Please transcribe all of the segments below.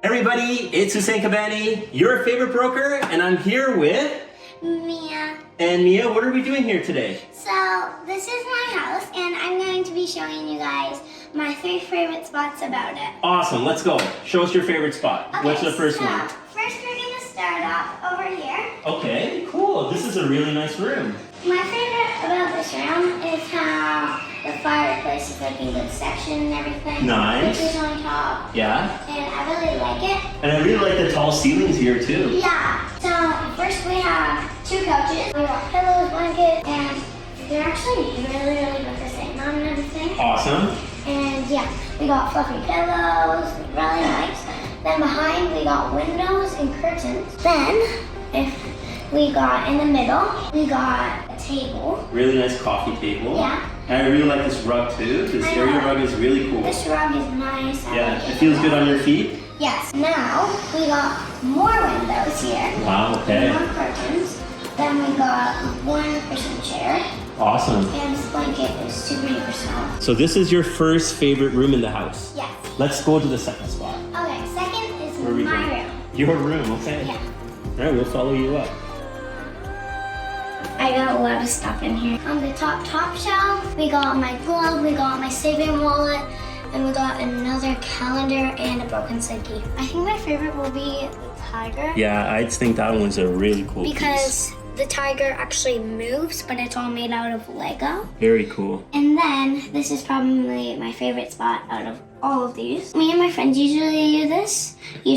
Everybody, it's Hussein Kabani, your favorite broker, and I'm here with Mia. And Mia, what are we doing here today? So this is my house and I'm going to be showing you guys my 3 favorite spots about it. Awesome, let's go. Show us your favorite spot. Okay, What's the first so, one? First we're going to start off over here. Okay, cool. This is a really nice room. My favorite about this room is how the fireplace is like in good section and everything. Nice. Which is on top. Yeah. And I really like it. And I really like the tall ceilings here too. Yeah. So first we have 2 couches. We got pillows, blankets, and they're actually really good to sit on and everything. Awesome. And yeah, we got fluffy pillows, really nice. Then behind we got windows and curtains. Then, if we got in the middle, we got a table. Really nice coffee table. Yeah. And I really like this rug too. This area rug is really cool. This rug is nice. Yeah, it feels good on your feet. Yes. Now we got more windows here. Wow, okay. More curtains. Then we got 1% chair. Awesome. And this blanket is super soft. So this is your first favorite room in the house. Yes. Let's go to the second spot. Okay, second is Where are we my going? room. Your room, okay. Yeah. All right, we'll follow you up. I got a lot of stuff in here. On the top shelf, we got my glove, we got my saving wallet, and we got another calendar and a broken key. I think my favorite will be the tiger. Yeah, I think that one's a really cool Because piece. the tiger actually moves, but it's all made out of Lego. Very cool. And then, this is probably my favorite spot out of all of these. Me and my friends usually use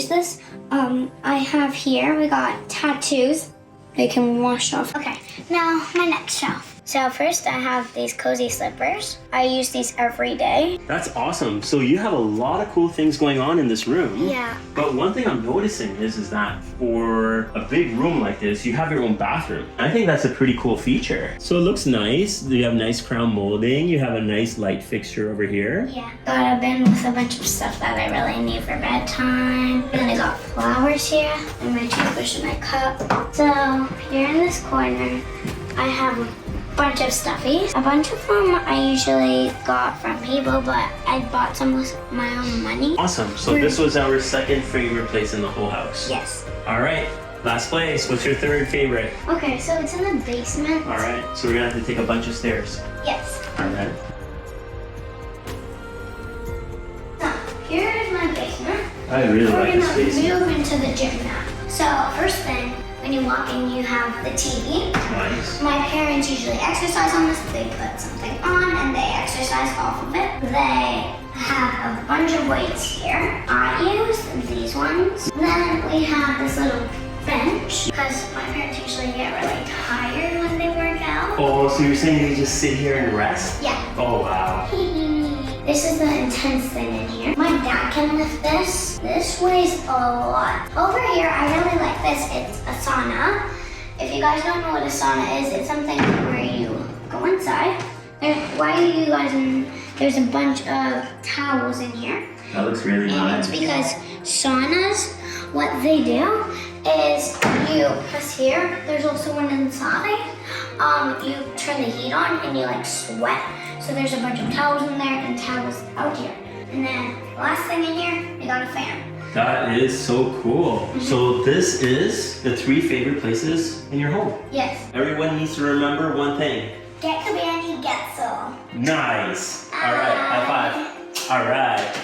this. I have here, we got tattoos. They can wash off. Okay, now my next shelf. So first I have these cozy slippers. I use these every day. That's awesome. So you have a lot of cool things going on in this room. Yeah. But one thing I'm noticing is that for a big room like this, you have your own bathroom. I think that's a pretty cool feature. So it looks nice. You have nice crown molding. You have a nice light fixture over here. Yeah. Got a bin with a bunch of stuff that I really need for bedtime. And then I got flowers here and my toothbrush and my cup. So here in this corner, I have a bunch of stuffies. A bunch of them I usually got from people, but I bought some with my own money. Awesome. So this was our second favorite place in the whole house. Yes. All right. Last place. What's your third favorite? Okay, so it's in the basement. All right. So we're gonna have to take a bunch of stairs. Yes. All right. So here's my basement. I really like this We're space. gonna move into the gym now. So first thing, when you walk in, you have the TV. Nice. My parents usually exercise on this. They put something on and they exercise off of it. They have a bunch of weights here. I use these ones. Then we have this little bench because my parents usually get really tired when they work out. Oh, so you're saying they just sit here and rest? Yeah. Oh, wow. This is the intense thing in here. My dad can lift this. This weighs a lot. Over here, I really like this. It's a sauna. If you guys don't know what a sauna is, it's something where you go inside. Why are you guys in? There's a bunch of towels in here. That looks really And nice. it's because saunas, what they do is you press here. There's also one inside. You turn the heat on and you like sweat. So there's a bunch of towels in there and towels out here. And then last thing in here, we got a fan. That is so cool. So this is the 3 favorite places in your home. Yes. Everyone needs to remember one thing. Get Kabani, get some. Nice. All right, high five. All right.